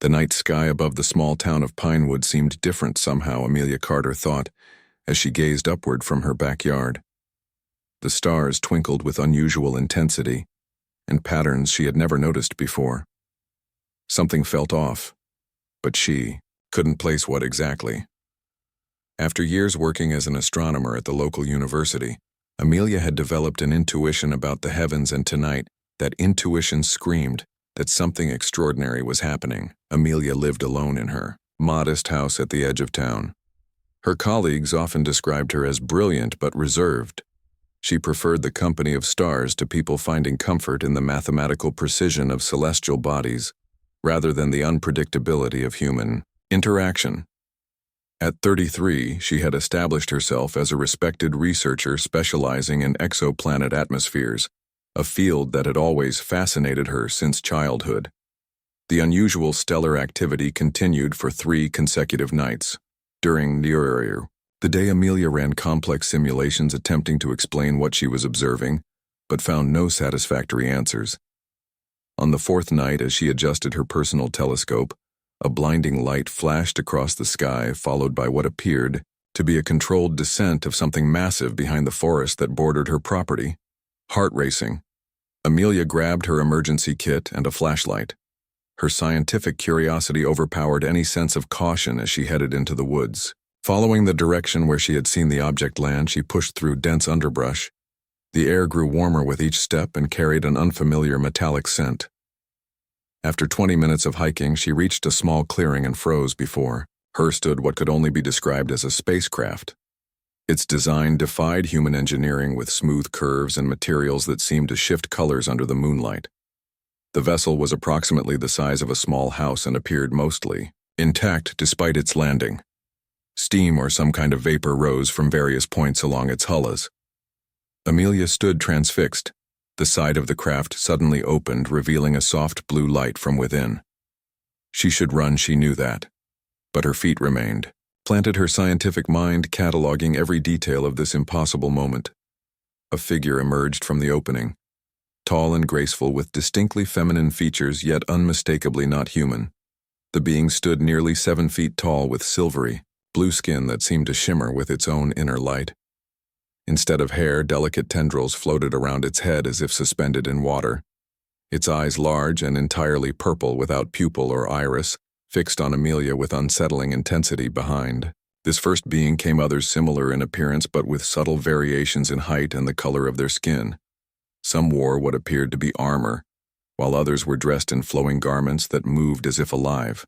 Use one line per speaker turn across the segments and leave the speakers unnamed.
The night sky above the small town of Pinewood seemed different somehow, Amelia Carter thought, as she gazed upward from her backyard. The stars twinkled with unusual intensity, and patterns she had never noticed before. Something felt off, but she couldn't place what exactly. After years working as an astronomer at the local university, Amelia had developed an intuition about the heavens, and tonight, that intuition screamed that something extraordinary was happening. Amelia lived alone in her modest house at the edge of town. Her colleagues often described her as brilliant but reserved. She preferred the company of stars to people finding comfort in the mathematical precision of celestial bodies, rather than the unpredictability of human interaction. At 33, she had established herself as a respected researcher specializing in exoplanet atmospheres, a field that had always fascinated her since childhood. The unusual stellar activity continued for 3 consecutive nights. During the day, Amelia ran complex simulations attempting to explain what she was observing, but found no satisfactory answers. On the 4th night, as she adjusted her personal telescope, a blinding light flashed across the sky, followed by what appeared to be a controlled descent of something massive behind the forest that bordered her property. Heart racing, Amelia grabbed her emergency kit and a flashlight. Her scientific curiosity overpowered any sense of caution as she headed into the woods. Following the direction where she had seen the object land, she pushed through dense underbrush. The air grew warmer with each step and carried an unfamiliar metallic scent. After 20 minutes of hiking, she reached a small clearing and froze before her stood what could only be described as a spacecraft. Its design defied human engineering, with smooth curves and materials that seemed to shift colors under the moonlight. The vessel was approximately the size of a small house and appeared mostly intact despite its landing. Steam or some kind of vapor rose from various points along its hulls. Amelia stood transfixed. The side of the craft suddenly opened, revealing a soft blue light from within. She should run, she knew that. But her feet remained, planted, her scientific mind cataloging every detail of this impossible moment. A figure emerged from the opening, tall and graceful with distinctly feminine features, yet unmistakably not human. The being stood nearly 7 feet tall with silvery, blue skin that seemed to shimmer with its own inner light. Instead of hair, delicate tendrils floated around its head as if suspended in water. Its eyes, large and entirely purple without pupil or iris, fixed on Amelia with unsettling intensity behind. This first being came others similar in appearance but with subtle variations in height and the color of their skin. Some wore what appeared to be armor, while others were dressed in flowing garments that moved as if alive.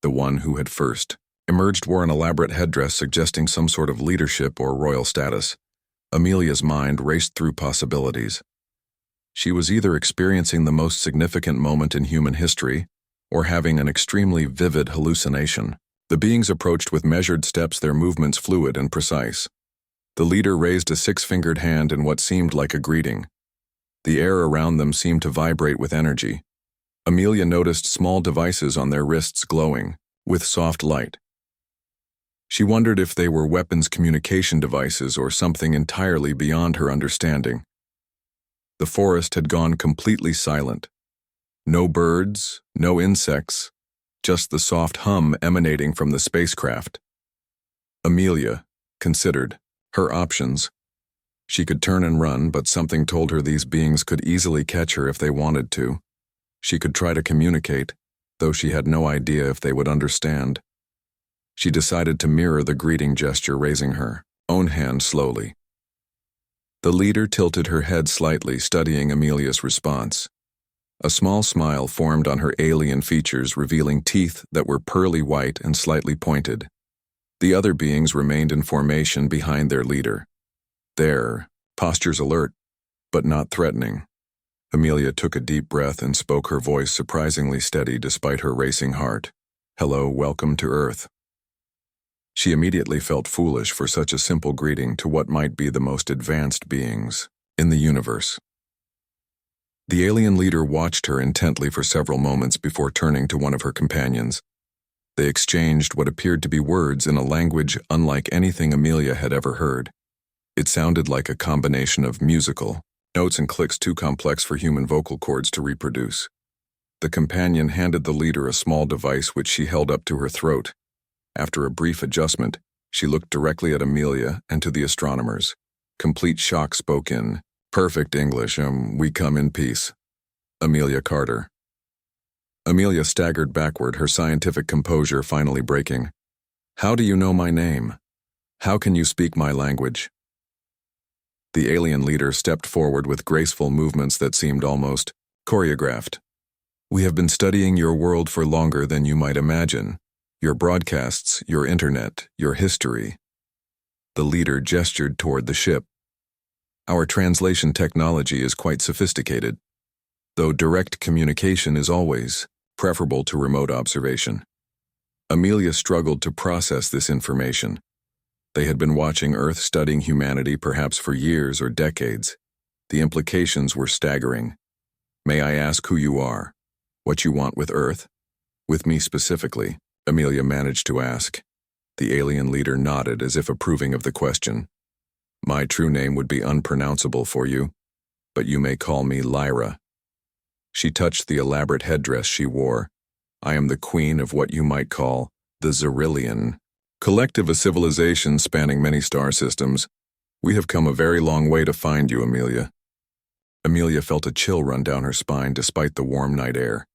The one who had first emerged wore an elaborate headdress suggesting some sort of leadership or royal status. Amelia's mind raced through possibilities. She was either experiencing the most significant moment in human history or having an extremely vivid hallucination. The beings approached with measured steps, their movements fluid and precise. The leader raised a 6-fingered hand in what seemed like a greeting. The air around them seemed to vibrate with energy. Amelia noticed small devices on their wrists glowing with soft light. She wondered if they were weapons communication devices or something entirely beyond her understanding. The forest had gone completely silent. No birds, no insects, just the soft hum emanating from the spacecraft. Amelia considered her options. She could turn and run, but something told her these beings could easily catch her if they wanted to. She could try to communicate, though she had no idea if they would understand. She decided to mirror the greeting gesture, raising her own hand slowly. The leader tilted her head slightly, studying Amelia's response. A small smile formed on her alien features, revealing teeth that were pearly white and slightly pointed. The other beings remained in formation behind their leader, their postures alert, but not threatening. Amelia took a deep breath and spoke, her voice surprisingly steady despite her racing heart. "Hello, welcome to Earth." She immediately felt foolish for such a simple greeting to what might be the most advanced beings in the universe. The alien leader watched her intently for several moments before turning to one of her companions. They exchanged what appeared to be words in a language unlike anything Amelia had ever heard. It sounded like a combination of musical notes and clicks too complex for human vocal cords to reproduce. The companion handed the leader a small device which she held up to her throat. After a brief adjustment, she looked directly at Amelia and to the astronomers. Complete shock spoke in perfect English, we come in peace. Amelia Carter. Amelia staggered backward, her scientific composure finally breaking. How do you know my name? How can you speak my language? The alien leader stepped forward with graceful movements that seemed almost choreographed. We have been studying your world for longer than you might imagine. Your broadcasts, your internet, your history. The leader gestured toward the ship. Our translation technology is quite sophisticated, though direct communication is always preferable to remote observation. Amelia struggled to process this information. They had been watching Earth, studying humanity perhaps for years or decades. The implications were staggering. May I ask who you are? What you want with Earth? With me specifically, Amelia managed to ask. The alien leader nodded as if approving of the question. My true name would be unpronounceable for you, but you may call me Lyra. She touched the elaborate headdress she wore. I am the queen of what you might call the Xerillian, collective of civilization spanning many star systems. We have come a very long way to find you, Amelia. Amelia felt a chill run down her spine despite the warm night air.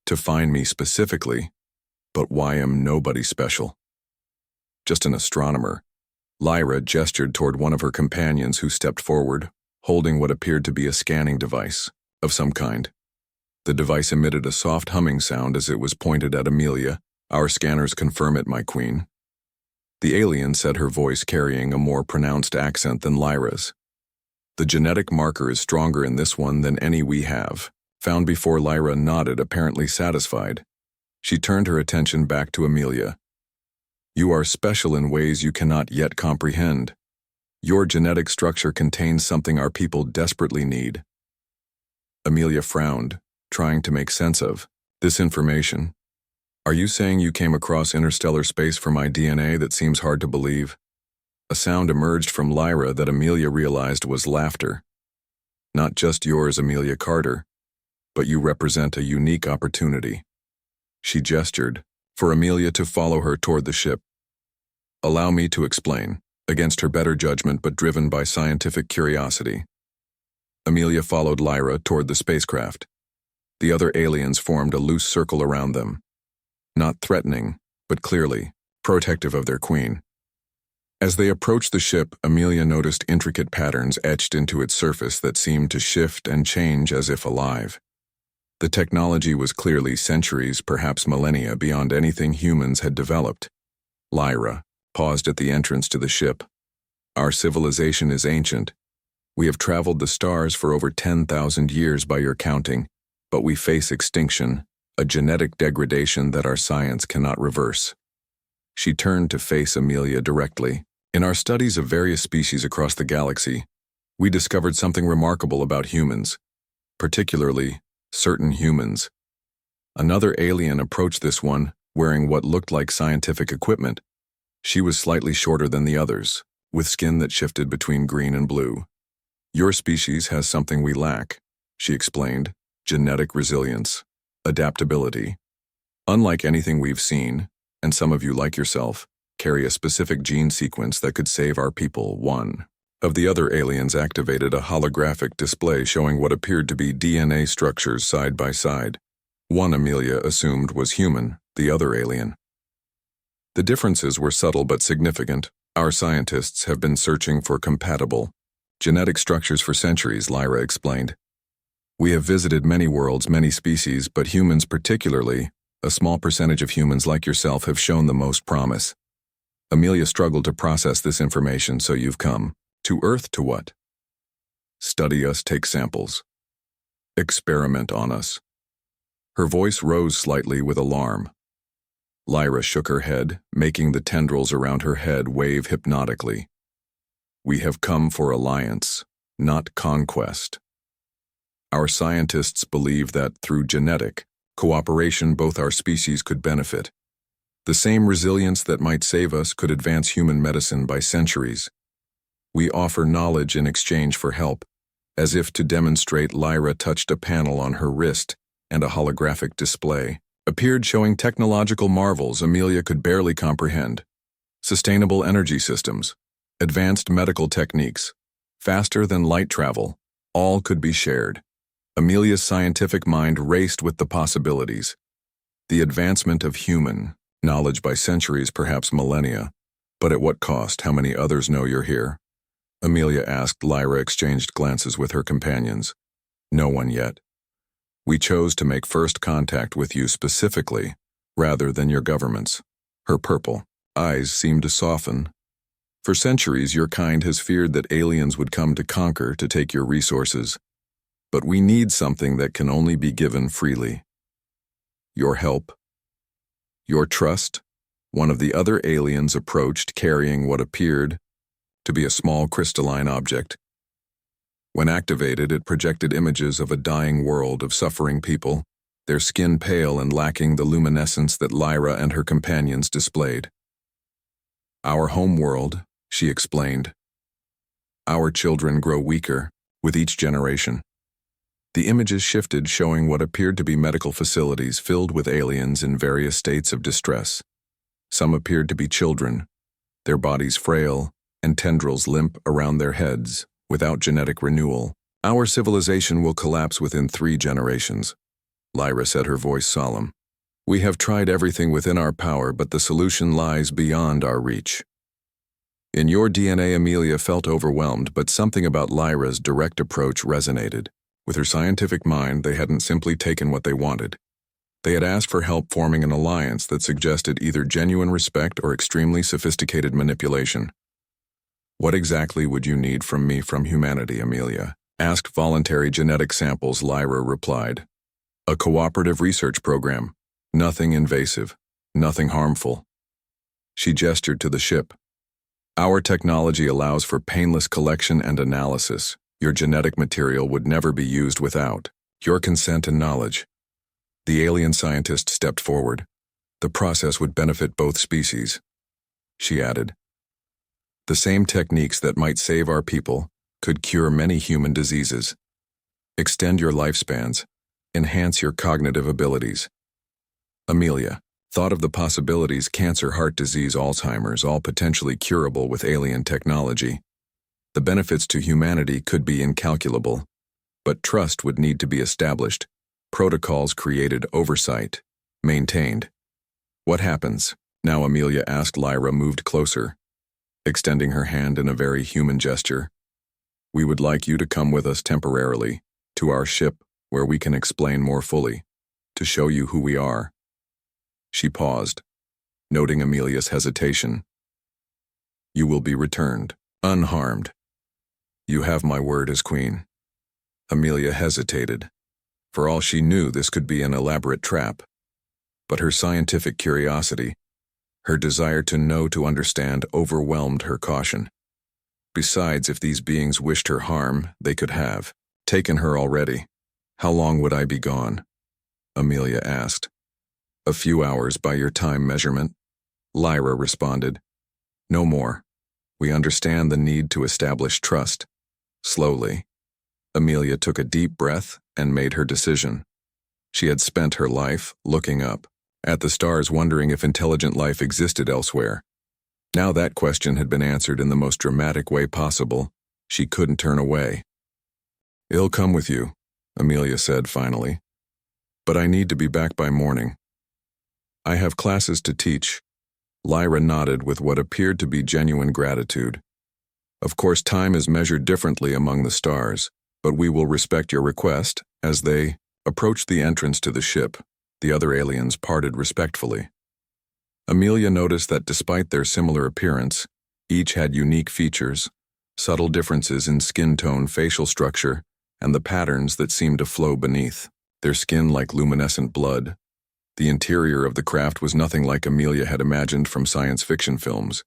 To find me specifically, but why am nobody special? Just an astronomer. Lyra gestured toward one of her companions who stepped forward, holding what appeared to be a scanning device of some kind. The device emitted a soft humming sound as it was pointed at Amelia. Our scanners confirm it, my queen. The alien said, her voice carrying a more pronounced accent than Lyra's. The genetic marker is stronger in this one than any we have. Found before. Lyra nodded, apparently satisfied. She turned her attention back to Amelia. You are special in ways you cannot yet comprehend. Your genetic structure contains something our people desperately need. Amelia frowned, trying to make sense of this information. Are you saying you came across interstellar space for my DNA? That seems hard to believe. A sound emerged from Lyra that Amelia realized was laughter. Not just yours, Amelia Carter, but you represent a unique opportunity. She gestured for Amelia to follow her toward the ship. Allow me to explain, against her better judgment but driven by scientific curiosity. Amelia followed Lyra toward the spacecraft. The other aliens formed a loose circle around them. Not threatening, but clearly protective of their queen. As they approached the ship, Amelia noticed intricate patterns etched into its surface that seemed to shift and change as if alive. The technology was clearly centuries, perhaps millennia, beyond anything humans had developed. Lyra paused at the entrance to the ship. Our civilization is ancient. We have traveled the stars for over 10,000 years by your counting, but we face extinction, a genetic degradation that our science cannot reverse. She turned to face Amelia directly. In our studies of various species across the galaxy, we discovered something remarkable about humans, particularly certain humans. Another alien approached this one, wearing what looked like scientific equipment. She was slightly shorter than the others, with skin that shifted between green and blue. Your species has something we lack, she explained, genetic resilience, adaptability. Unlike anything we've seen, and some of you, like yourself, carry a specific gene sequence that could save our people. One of the other aliens activated a holographic display showing what appeared to be DNA structures side by side. One Amelia assumed was human, the other alien. The differences were subtle but significant. Our scientists have been searching for compatible genetic structures for centuries, Lyra explained. We have visited many worlds, many species, but humans particularly, a small percentage of humans like yourself have shown the most promise. Amelia struggled to process this information, so you've come to Earth to what? Study us, take samples. Experiment on us. Her voice rose slightly with alarm. Lyra shook her head, making the tendrils around her head wave hypnotically. We have come for alliance, not conquest. Our scientists believe that through genetic cooperation both our species could benefit. The same resilience that might save us could advance human medicine by centuries. We offer knowledge in exchange for help. As if to demonstrate, Lyra touched a panel on her wrist, and a holographic display appeared showing technological marvels Amelia could barely comprehend. Sustainable energy systems, advanced medical techniques, faster than light travel, all could be shared. Amelia's scientific mind raced with the possibilities. The advancement of human knowledge by centuries, perhaps millennia. But at what cost? How many others know you're here? Amelia asked. Lyra exchanged glances with her companions. No one yet. We chose to make first contact with you specifically, rather than your governments. Her purple eyes seemed to soften. For centuries, your kind has feared that aliens would come to conquer, to take your resources. But we need something that can only be given freely. Your help. Your trust. One of the other aliens approached, carrying what appeared to be a small crystalline object. When activated, it projected images of a dying world of suffering people, their skin pale and lacking the luminescence that Lyra and her companions displayed. Our home world, she explained. Our children grow weaker with each generation. The images shifted, showing what appeared to be medical facilities filled with aliens in various states of distress. Some appeared to be children, their bodies frail and tendrils limp around their heads, without genetic renewal. Our civilization will collapse within 3 generations, Lyra said, her voice solemn. We have tried everything within our power, but the solution lies beyond our reach. In your DNA, Amelia felt overwhelmed, but something about Lyra's direct approach resonated. With her scientific mind, they hadn't simply taken what they wanted. They had asked for help forming an alliance that suggested either genuine respect or extremely sophisticated manipulation. What exactly would you need from me, from humanity, Amelia? Asked. Voluntary genetic samples, Lyra replied. A cooperative research program. Nothing invasive, nothing harmful. She gestured to the ship. Our technology allows for painless collection and analysis. Your genetic material would never be used without your consent and knowledge. The alien scientist stepped forward. The process would benefit both species. She added. The same techniques that might save our people could cure many human diseases. Extend your lifespans. Enhance your cognitive abilities. Amelia thought of the possibilities: cancer, heart disease, Alzheimer's, all potentially curable with alien technology. The benefits to humanity could be incalculable, but trust would need to be established, protocols created, oversight maintained. What happens now? Amelia asked. Lyra moved closer, extending her hand in a very human gesture. We would like you to come with us temporarily to our ship, where we can explain more fully, to show you who we are. She paused, noting Amelia's hesitation. You will be returned, unharmed. You have my word as queen. Amelia hesitated. For all she knew, this could be an elaborate trap. But her scientific curiosity, her desire to know, to understand, overwhelmed her caution. Besides, if these beings wished her harm, they could have taken her already. How long would I be gone? Amelia asked. A few hours by your time measurement, Lyra responded. No more. We understand the need to establish trust. Slowly, Amelia took a deep breath and made her decision. She had spent her life looking up at the stars, wondering if intelligent life existed elsewhere. Now that question had been answered in the most dramatic way possible. She couldn't turn away. I'll come with you, Amelia said finally. But I need to be back by morning. I have classes to teach. Lyra nodded with what appeared to be genuine gratitude. Of course, time is measured differently among the stars, but we will respect your request. As they approached the entrance to the ship, the other aliens parted respectfully. Amelia noticed that despite their similar appearance, each had unique features, subtle differences in skin tone, facial structure, and the patterns that seemed to flow beneath. Their skin like luminescent blood. The interior of the craft was nothing like Amelia had imagined from science fiction films.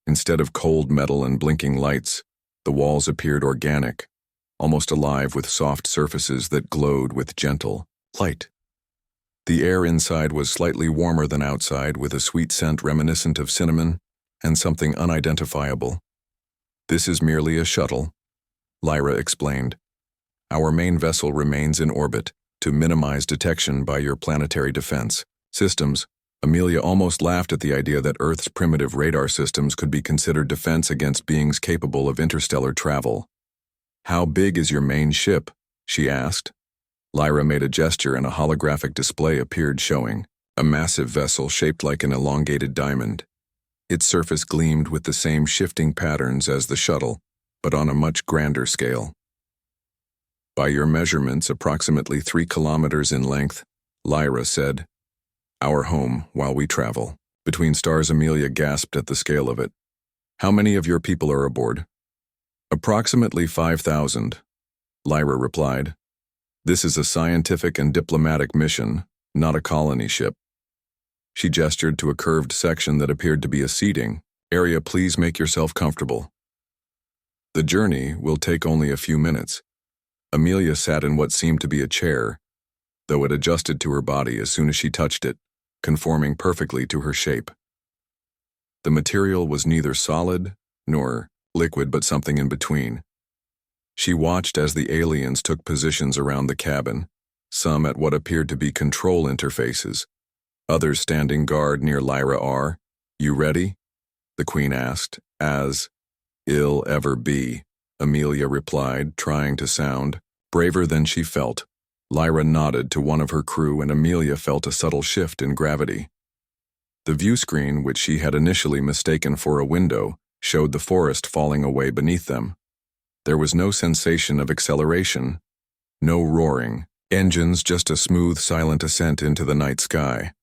Instead of cold metal and blinking lights, the walls appeared organic, almost alive with soft surfaces that glowed with gentle light. The air inside was slightly warmer than outside, with a sweet scent reminiscent of cinnamon and something unidentifiable. This is merely a shuttle, Lyra explained. Our main vessel remains in orbit, to minimize detection by your planetary defense systems. Amelia almost laughed at the idea that Earth's primitive radar systems could be considered defense against beings capable of interstellar travel. "How big is your main ship?" she asked. Lyra made a gesture and a holographic display appeared showing a massive vessel shaped like an elongated diamond. Its surface gleamed with the same shifting patterns as the shuttle, but on a much grander scale. "By your measurements, approximately 3 kilometers in length," Lyra said. "Our home while we travel." Between stars, Amelia gasped at the scale of it. "How many of your people are aboard?" "Approximately 5,000, Lyra replied. "This is a scientific and diplomatic mission, not a colony ship." She gestured to a curved section that appeared to be a seating area. "Please make yourself comfortable. The journey will take only a few minutes." Amelia sat in what seemed to be a chair, though it adjusted to her body as soon as she touched it, conforming perfectly to her shape. The material was neither solid nor liquid, but something in between. She watched as the aliens took positions around the cabin, some at what appeared to be control interfaces, others standing guard near Lyra. "Are you ready?" the Queen asked. "As ill ever be," Amelia replied, trying to sound braver than she felt. Lyra nodded to one of her crew and Amelia felt a subtle shift in gravity. The view screen, which she had initially mistaken for a window, showed the forest falling away beneath them. There was no sensation of acceleration, no roaring engines, just a smooth, silent ascent into the night sky.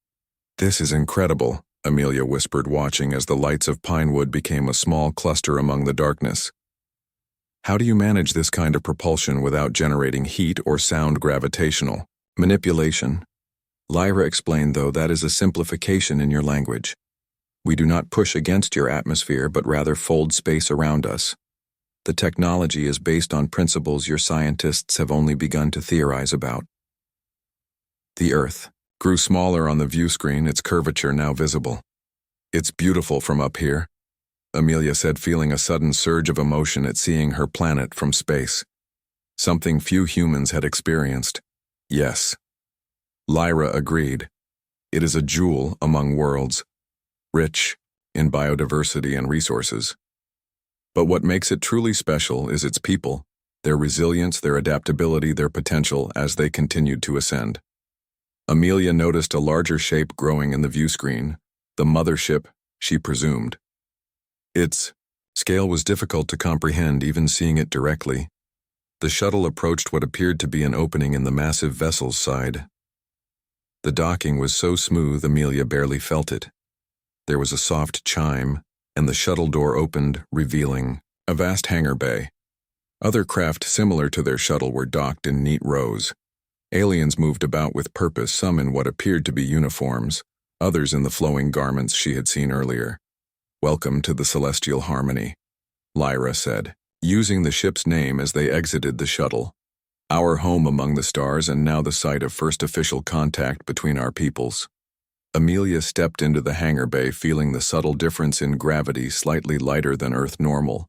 "This is incredible," Amelia whispered, watching as the lights of Pinewood became a small cluster among the darkness. "How do you manage this kind of propulsion without generating heat or sound?" "Gravitational manipulation," Lyra explained, though that is a simplification in your language. "We do not push against your atmosphere, but rather fold space around us. The technology is based on principles your scientists have only begun to theorize about." The Earth grew smaller on the view screen, its curvature now visible. "It's beautiful from up here," Amelia said, feeling a sudden surge of emotion at seeing her planet from space. Something few humans had experienced. "Yes," Lyra agreed. "It is a jewel among worlds, rich in biodiversity and resources. But what makes it truly special is its people, their resilience, their adaptability, their potential as they continued to ascend." Amelia noticed a larger shape growing in the view screen, the mothership, she presumed. Its scale was difficult to comprehend even seeing it directly. The shuttle approached what appeared to be an opening in the massive vessel's side. The docking was so smooth Amelia barely felt it. There was a soft chime, and the shuttle door opened, revealing a vast hangar bay. Other craft similar to their shuttle were docked in neat rows. Aliens moved about with purpose, some in what appeared to be uniforms, others in the flowing garments she had seen earlier. "Welcome to the Celestial Harmony," Lyra said, using the ship's name as they exited the shuttle. "Our home among the stars and now the site of first official contact between our peoples." Amelia stepped into the hangar bay, feeling the subtle difference in gravity, slightly lighter than Earth normal.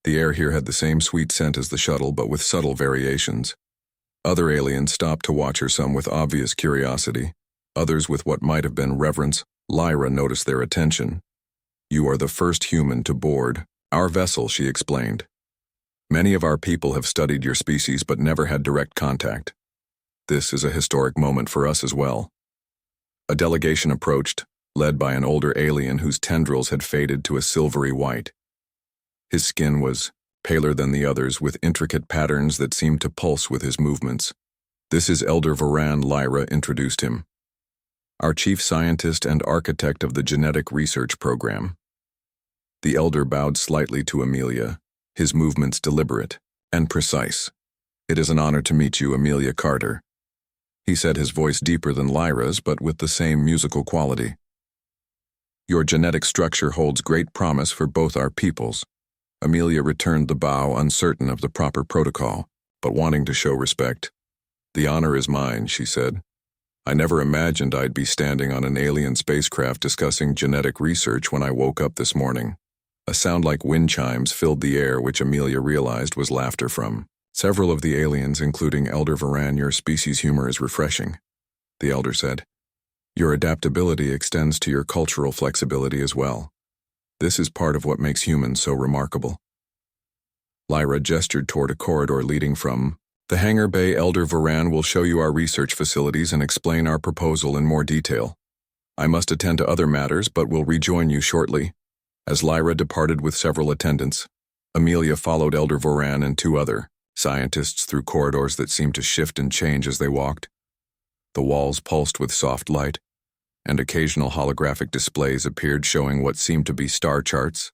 The air here had the same sweet scent as the shuttle, but with subtle variations. Other aliens stopped to watch her, some with obvious curiosity, others with what might have been reverence. Lyra noticed their attention. "You are the first human to board our vessel," she explained. "Many of our people have studied your species but never had direct contact. This is a historic moment for us as well." A delegation approached, led by an older alien whose tendrils had faded to a silvery white. His skin was paler than the others, with intricate patterns that seemed to pulse with his movements. "This is Elder Varan," Lyra introduced him. "Our chief scientist and architect of the genetic research program." The elder bowed slightly to Amelia, his movements deliberate and precise. "It is an honor to meet you, Amelia Carter," he said, his voice deeper than Lyra's, but with the same musical quality. "Your genetic structure holds great promise for both our peoples." Amelia returned the bow, uncertain of the proper protocol, but wanting to show respect. "The honor is mine," she said. "I never imagined I'd be standing on an alien spacecraft discussing genetic research when I woke up this morning." A sound like wind chimes filled the air, which Amelia realized was laughter from Several of the aliens, including Elder Varan, your species humor is refreshing, the Elder said. Your adaptability extends to your cultural flexibility as well. This is part of what makes humans so remarkable. Lyra gestured toward a corridor leading from the hangar bay. Elder Varan will show you our research facilities and explain our proposal in more detail. I must attend to other matters, but will rejoin you shortly. As Lyra departed with several attendants, Amelia followed Elder Varan and two other scientists through corridors that seemed to shift and change as they walked. The walls pulsed with soft light, and occasional holographic displays appeared showing what seemed to be star charts,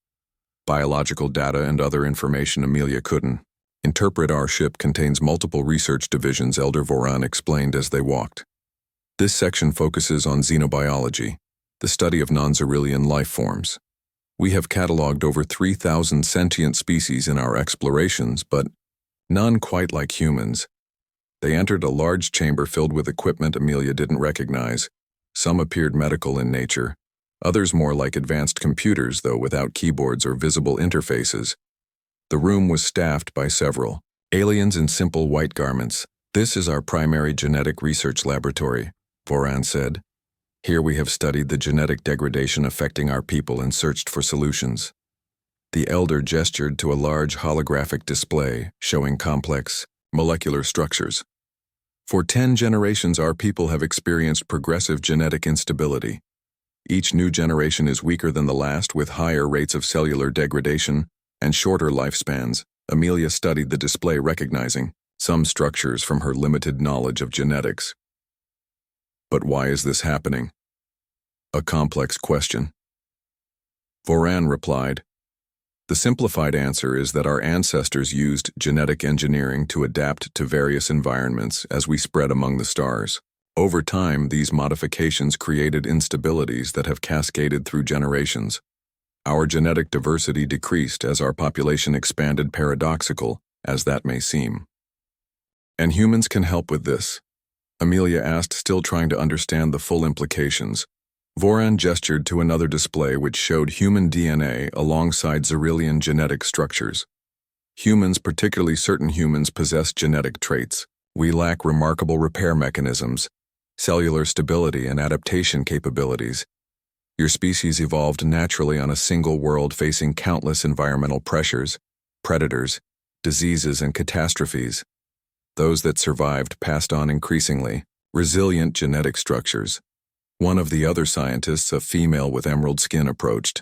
biological data, and other information Amelia couldn't interpret. Our ship contains multiple research divisions, Elder Varan explained as they walked. This section focuses on xenobiology, the study of non-Xerillian life forms. We have cataloged over 3,000 sentient species in our explorations, but none quite like humans. They entered a large chamber filled with equipment Amelia didn't recognize. Some appeared medical in nature, others more like advanced computers, though without keyboards or visible interfaces. The room was staffed by several aliens in simple white garments. This is our primary genetic research laboratory, Varan said. Here we have studied the genetic degradation affecting our people and searched for solutions. The Elder gestured to a large holographic display showing complex molecular structures. For 10 generations, our people have experienced progressive genetic instability. Each new generation is weaker than the last, with higher rates of cellular degradation and shorter lifespans. Amelia studied the display, recognizing some structures from her limited knowledge of genetics. But why is this happening? A complex question. Varan replied, the simplified answer is that our ancestors used genetic engineering to adapt to various environments as we spread among the stars. Over time, these modifications created instabilities that have cascaded through generations. Our genetic diversity decreased as our population expanded, paradoxical as that may seem. And humans can help with this? Amelia asked, still trying to understand the full implications. Varan gestured to another display which showed human DNA alongside Xerillian genetic structures. Humans, particularly certain humans, possess genetic traits. We lack remarkable repair mechanisms, cellular stability, and adaptation capabilities. Your species evolved naturally on a single world facing countless environmental pressures, predators, diseases, and catastrophes. Those that survived passed on increasingly resilient genetic structures. One of the other scientists, a female with emerald skin, approached.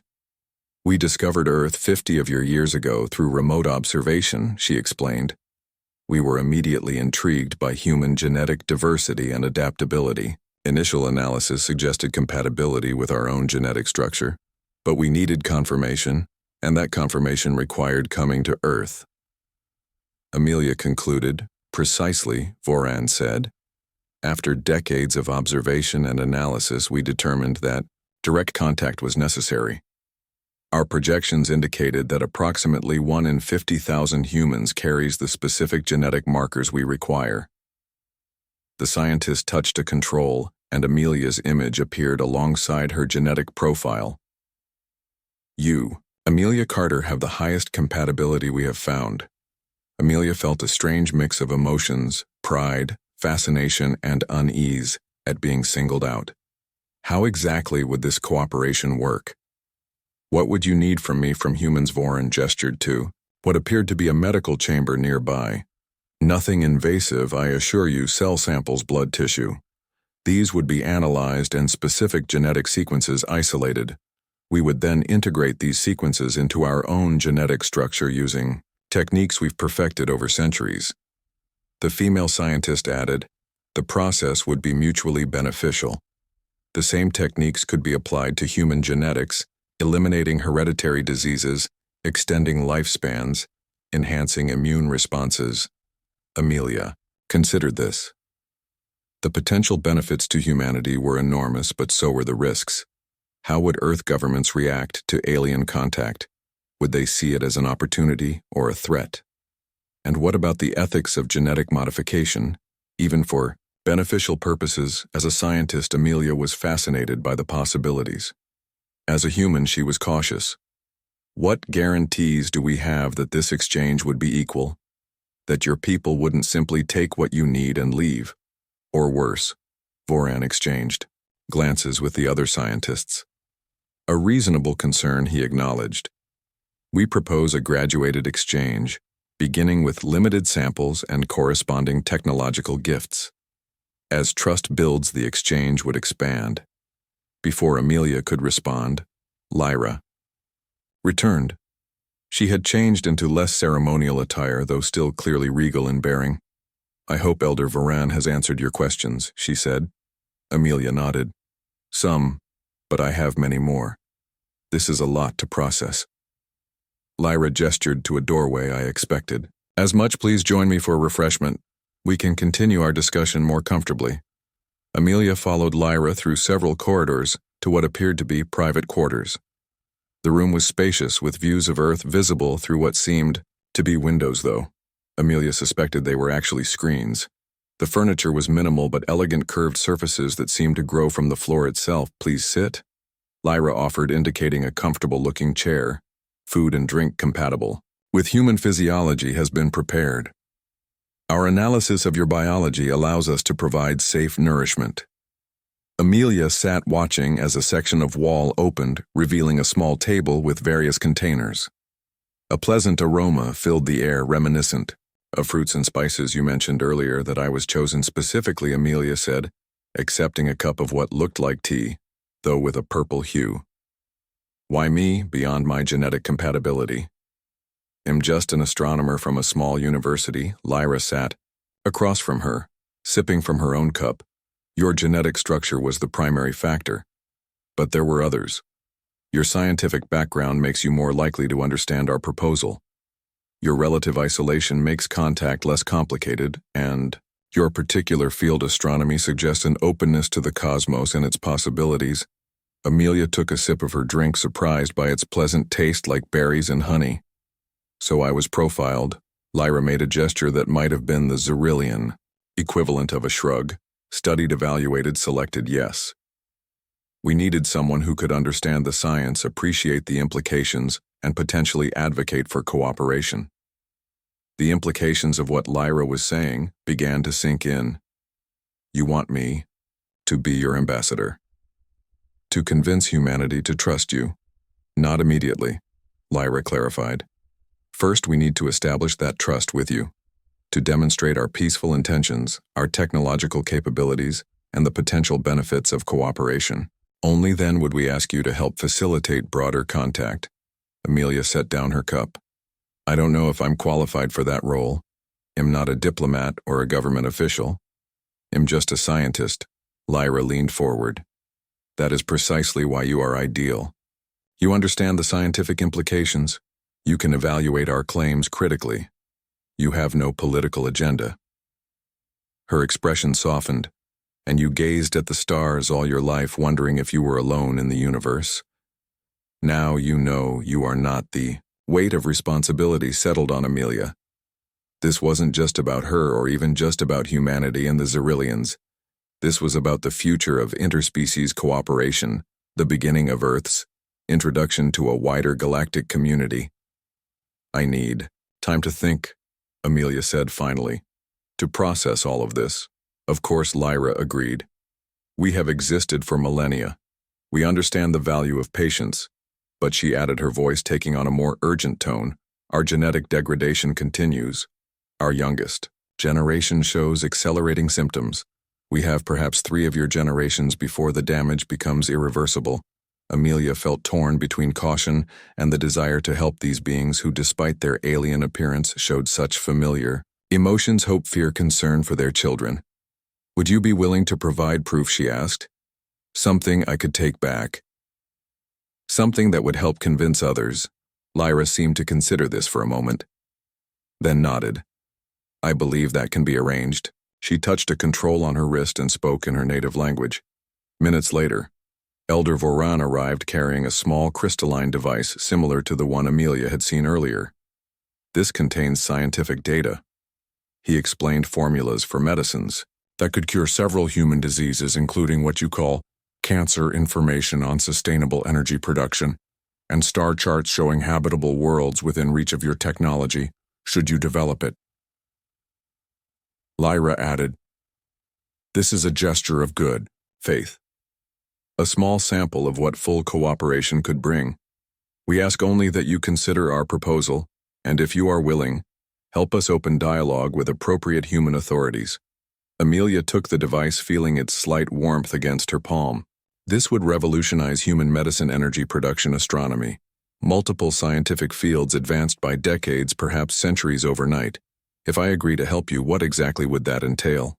We discovered Earth 50 of your years ago through remote observation, she explained. We were immediately intrigued by human genetic diversity and adaptability. Initial analysis suggested compatibility with our own genetic structure, but we needed confirmation, and that confirmation required coming to Earth. Amelia concluded, precisely, Varan said. After decades of observation and analysis, we determined that direct contact was necessary. Our projections indicated that approximately 1 in 50,000 humans carries the specific genetic markers we require. The scientist touched a control, and Amelia's image appeared alongside her genetic profile. You, Amelia Carter, have the highest compatibility we have found. Amelia felt a strange mix of emotions, pride, fascination, and unease at being singled out. How exactly would this cooperation work? What would you need from me? From humans? Varan gestured to what appeared to be a medical chamber nearby. Nothing invasive, I assure you. Cell samples, blood tissue. These would be analyzed and specific genetic sequences isolated. We would then integrate these sequences into our own genetic structure using techniques we've perfected over centuries. The female scientist added, the process would be mutually beneficial. The same techniques could be applied to human genetics, eliminating hereditary diseases, extending lifespans, enhancing immune responses. Amelia considered this. The potential benefits to humanity were enormous, but so were the risks. How would Earth governments react to alien contact? Would they see it as an opportunity or a threat? And what about the ethics of genetic modification, even for beneficial purposes? As a scientist, Amelia was fascinated by the possibilities. As a human, she was cautious. What guarantees do we have that this exchange would be equal? that your people wouldn't simply take what you need and leave. Or worse, Voran exchanged glances with the other scientists. A reasonable concern, he acknowledged. We propose a graduated exchange, beginning with limited samples and corresponding technological gifts. As trust builds, the exchange would expand. Before Amelia could respond, Lyra returned. She had changed into less ceremonial attire, though still clearly regal in bearing. I hope Elder Voran has answered your questions, she said. Amelia nodded. Some, but I have many more. This is a lot to process. Lyra gestured to a doorway I expected. As much, please join me for refreshment. We can continue our discussion more comfortably. Amelia followed Lyra through several corridors to what appeared to be private quarters. The room was spacious, with views of Earth visible through what seemed to be windows, though. Amelia suspected they were actually screens. The furniture was minimal but elegant, curved surfaces that seemed to grow from the floor itself. Please sit, Lyra offered, indicating a comfortable-looking chair. Food and drink compatible with human physiology has been prepared. Our analysis of your biology allows us to provide safe nourishment. Amelia sat watching as a section of wall opened, revealing a small table with various containers. A pleasant aroma filled the air, reminiscent of fruits and spices you mentioned earlier. That I was chosen specifically, Amelia said, accepting a cup of what looked like tea, though with a purple hue. Why me, beyond my genetic compatibility? I'm just an astronomer from a small university. Lyra sat across from her, sipping from her own cup. Your genetic structure was the primary factor, but there were others. Your scientific background makes you more likely to understand our proposal. Your relative isolation makes contact less complicated, and your particular field, astronomy, suggests an openness to the cosmos and its possibilities. Amelia took a sip of her drink, surprised by its pleasant taste like berries and honey. So I was profiled. Lyra made a gesture that might have been the Zerillian equivalent of a shrug. Studied, evaluated, selected, yes. We needed someone who could understand the science, appreciate the implications, and potentially advocate for cooperation. The implications of what Lyra was saying began to sink in. You want me to be your ambassador. To convince humanity to trust you. Not immediately, Lyra clarified. First, we need to establish that trust with you. To demonstrate our peaceful intentions, our technological capabilities, and the potential benefits of cooperation. Only then would we ask you to help facilitate broader contact. Amelia set down her cup. I don't know if I'm qualified for that role. I'm not a diplomat or a government official. I'm just a scientist. Lyra leaned forward. That is precisely why you are ideal. You understand the scientific implications. You can evaluate our claims critically. You have no political agenda. Her expression softened, and you gazed at the stars all your life, wondering if you were alone in the universe. Now you know you are not. The weight of responsibility settled on Amelia. This wasn't just about her or even just about humanity and the Zerillians. This was about the future of interspecies cooperation, the beginning of Earth's introduction to a wider galactic community. I need time to think, Amelia said finally, to process all of this. Of course, Lyra agreed. We have existed for millennia. We understand the value of patience. But she added, her voice taking on a more urgent tone, our genetic degradation continues. Our youngest generation shows accelerating symptoms. We have perhaps 3 of your generations before the damage becomes irreversible. Amelia felt torn between caution and the desire to help these beings who, despite their alien appearance, showed such familiar emotions, hope, fear, concern for their children. Would you be willing to provide proof, she asked. Something I could take back. Something that would help convince others. Lyra seemed to consider this for a moment, then nodded. I believe that can be arranged. She touched a control on her wrist and spoke in her native language. Minutes later, Elder Voran arrived carrying a small crystalline device similar to the one Amelia had seen earlier. This contains scientific data. He explained formulas for medicines that could cure several human diseases, including what you call cancer, information on sustainable energy production, and star charts showing habitable worlds within reach of your technology, should you develop it. Lyra added, "This is a gesture of good faith. A small sample of what full cooperation could bring. We ask only that you consider our proposal, and if you are willing, help us open dialogue with appropriate human authorities." Amelia took the device, feeling its slight warmth against her palm. This would revolutionize human medicine energy production astronomy. Multiple scientific fields advanced by decades, perhaps centuries overnight. If I agree to help you, what exactly would that entail?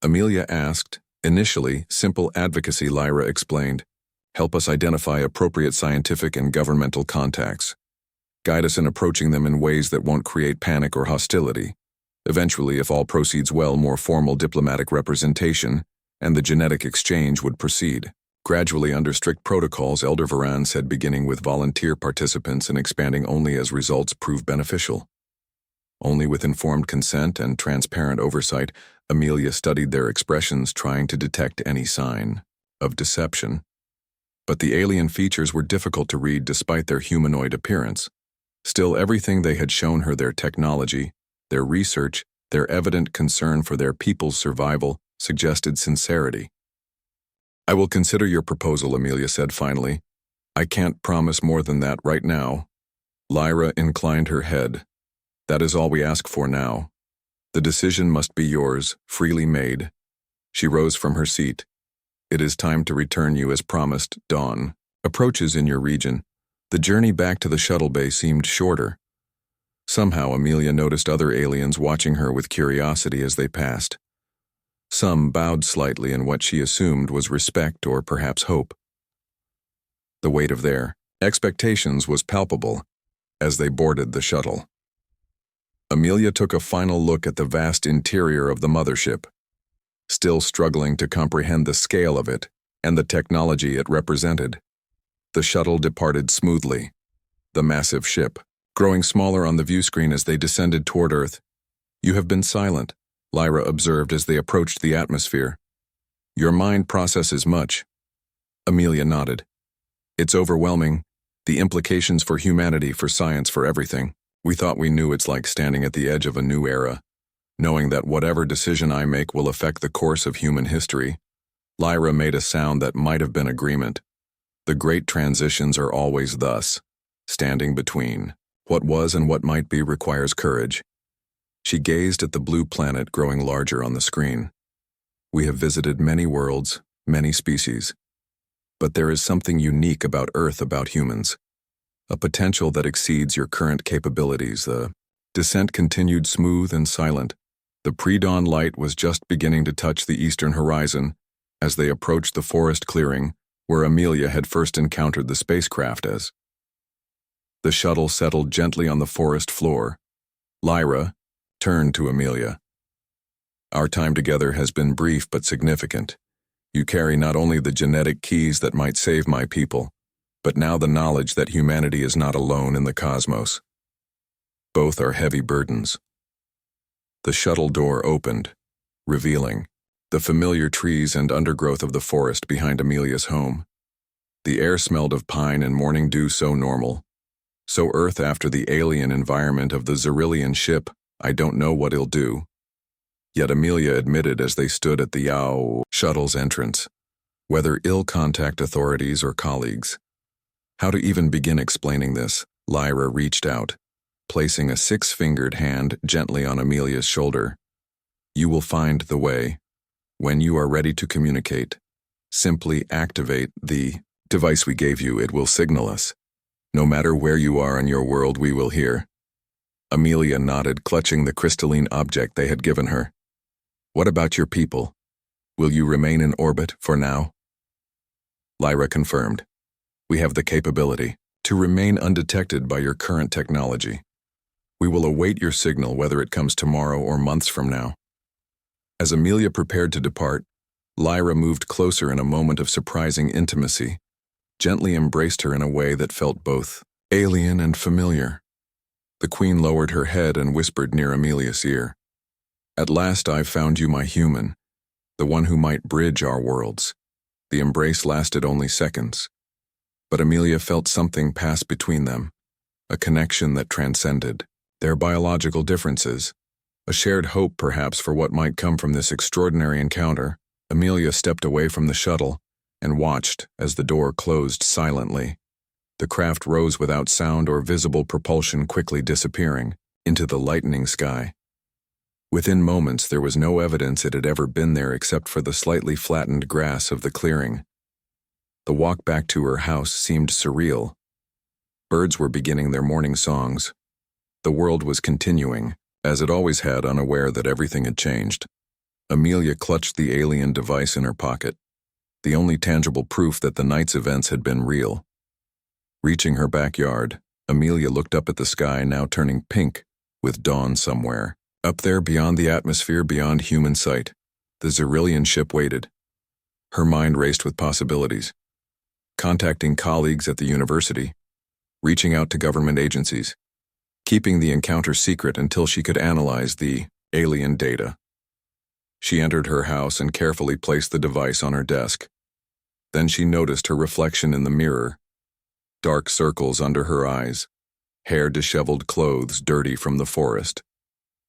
Amelia asked. Initially, simple advocacy, Lyra explained. Help us identify appropriate scientific and governmental contacts. Guide us in approaching them in ways that won't create panic or hostility. Eventually, if all proceeds well, more formal diplomatic representation and the genetic exchange would proceed. Gradually, under strict protocols, Elder Varan said, beginning with volunteer participants and expanding only as results prove beneficial. Only with informed consent and transparent oversight, Amelia studied their expressions, trying to detect any sign of deception. But the alien features were difficult to read despite their humanoid appearance. Still, everything they had shown her, their technology, their research, their evident concern for their people's survival, suggested sincerity. "I will consider your proposal," Amelia said finally. "I can't promise more than that right now." Lyra inclined her head. "That is all we ask for now. The decision must be yours, freely made." She rose from her seat. "It is time to return you as promised. Dawn approaches in your region." The journey back to the shuttle bay seemed shorter. Somehow, Amelia noticed other aliens watching her with curiosity as they passed. Some bowed slightly in what she assumed was respect or perhaps hope. The weight of their expectations was palpable as they boarded the shuttle. Amelia took a final look at the vast interior of the mothership, still struggling to comprehend the scale of it and the technology it represented. The shuttle departed smoothly, the massive ship growing smaller on the view screen as they descended toward Earth. "You have been silent," Lyra observed as they approached the atmosphere. "Your mind processes much." Amelia nodded. "It's overwhelming. The implications for humanity, for science, for everything. We thought we knew. It's like standing at the edge of a new era, knowing that whatever decision I make will affect the course of human history." Lyra made a sound that might have been agreement. The great transitions are always thus. Standing between what was and what might be requires courage. She gazed at the blue planet growing larger on the screen. "We have visited many worlds, many species. But there is something unique about Earth, about humans. A potential that exceeds your current capabilities." The descent continued smooth and silent. The pre-dawn light was just beginning to touch the eastern horizon as they approached the forest clearing where Amelia had first encountered the spacecraft. As the shuttle settled gently on the forest floor, Lyra turned to Amelia. "Our time together has been brief but significant. You carry not only the genetic keys that might save my people, but now the knowledge that humanity is not alone in the cosmos. Both are heavy burdens." The shuttle door opened, revealing the familiar trees and undergrowth of the forest behind Amelia's home. The air smelled of pine and morning dew, so normal, so Earth after the alien environment of the Xerillian ship. "I don't know what he'll do." Yet Amelia admitted as they stood at the Yao shuttle's entrance, whether ill contact authorities or colleagues. How to even begin explaining this? Lyra reached out, placing a six-fingered hand gently on Amelia's shoulder. "You will find the way. When you are ready to communicate, simply activate the device we gave you. It will signal us. No matter where you are in your world, we will hear." Amelia nodded, clutching the crystalline object they had given her. "What about your people? Will you remain in orbit for now?" Lyra confirmed. "We have the capability to remain undetected by your current technology. We will await your signal, whether it comes tomorrow or months from now." As Amelia prepared to depart, Lyra moved closer in a moment of surprising intimacy, gently embraced her in a way that felt both alien and familiar. The Queen lowered her head and whispered near Amelia's ear, "At last I've found you, my human, the one who might bridge our worlds." The embrace lasted only seconds, but Amelia felt something pass between them, a connection that transcended their biological differences. A shared hope, perhaps, for what might come from this extraordinary encounter, Amelia stepped away from the shuttle and watched as the door closed silently. The craft rose without sound or visible propulsion, quickly disappearing into the lightening sky. Within moments, there was no evidence it had ever been there except for the slightly flattened grass of the clearing. The walk back to her house seemed surreal. Birds were beginning their morning songs. The world was continuing, as it always had, unaware that everything had changed. Amelia clutched the alien device in her pocket, the only tangible proof that the night's events had been real. Reaching her backyard, Amelia looked up at the sky, now turning pink with dawn somewhere. Up there, beyond the atmosphere, beyond human sight, the Xerillian ship waited. Her mind raced with possibilities. Contacting colleagues at the university, reaching out to government agencies, keeping the encounter secret until she could analyze the alien data. She entered her house and carefully placed the device on her desk. Then she noticed her reflection in the mirror. Dark circles under her eyes, hair disheveled, clothes dirty from the forest.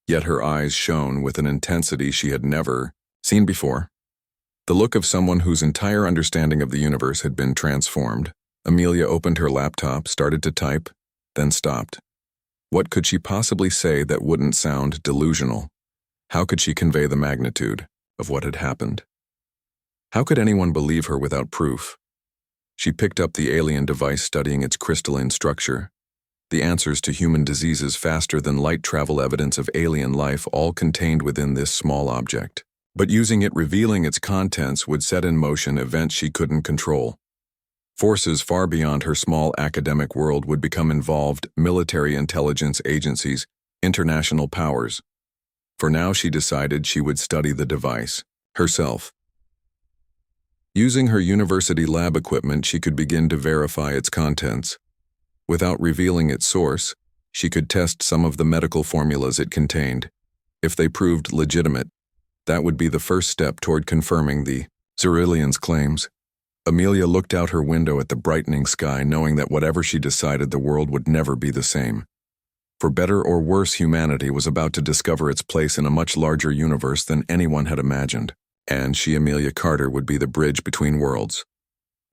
Yet her eyes shone with an intensity she had never seen before. The look of someone whose entire understanding of the universe had been transformed. Amelia opened her laptop, started to type, then stopped. What could she possibly say that wouldn't sound delusional? How could she convey the magnitude of what had happened? How could anyone believe her without proof? She picked up the alien device, studying its crystalline structure. The answers to human diseases, faster than light travel, evidence of alien life, all contained within this small object. But using it, revealing its contents, would set in motion events she couldn't control. Forces far beyond her small academic world would become involved: military intelligence agencies, international powers. For now, she decided she would study the device herself. Using her university lab equipment, she could begin to verify its contents. Without revealing its source, she could test some of the medical formulas it contained. If they proved legitimate, that would be the first step toward confirming the Xerillians' claims. Amelia looked out her window at the brightening sky, knowing that whatever she decided, the world would never be the same. For better or worse, humanity was about to discover its place in a much larger universe than anyone had imagined, and she, Amelia Carter, would be the bridge between worlds.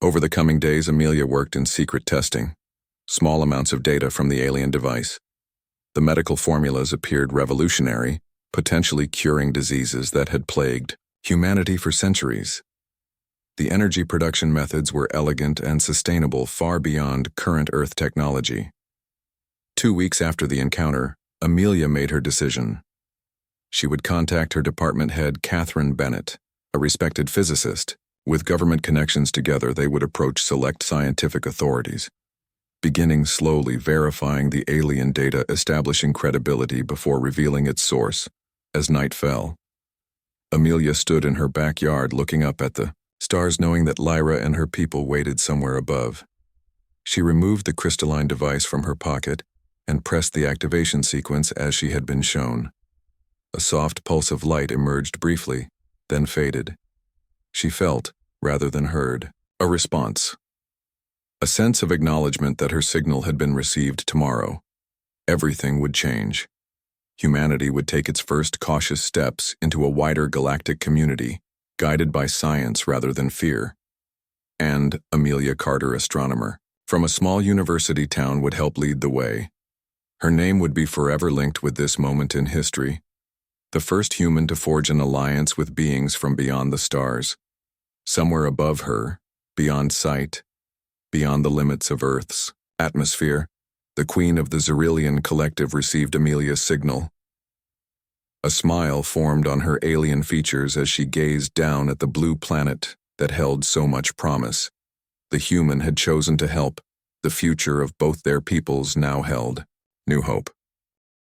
Over the coming days, Amelia worked in secret testing. Small amounts of data from the alien device. The medical formulas appeared revolutionary, potentially curing diseases that had plagued humanity for centuries. The energy production methods were elegant and sustainable, far beyond current Earth technology. 2 weeks after the encounter, Amelia made her decision. She would contact her department head, Catherine Bennett, a respected physicist. With government connections together, they would approach select scientific authorities, beginning slowly verifying the alien data, establishing credibility before revealing its source. As night fell, Amelia stood in her backyard looking up at the stars, knowing that Lyra and her people waited somewhere above. She removed the crystalline device from her pocket and pressed the activation sequence as she had been shown. A soft pulse of light emerged briefly, then faded. She felt, rather than heard, a response. A sense of acknowledgement that her signal had been received. Tomorrow, everything would change. Humanity would take its first cautious steps into a wider galactic community, guided by science rather than fear. And Amelia Carter, astronomer, from a small university town, would help lead the way. Her name would be forever linked with this moment in history. The first human to forge an alliance with beings from beyond the stars. Somewhere above her, beyond sight, beyond the limits of Earth's atmosphere, the queen of the Xerillian collective received Amelia's signal. A smile formed on her alien features as she gazed down at the blue planet that held so much promise. The human had chosen to help. The future of both their peoples now held new hope.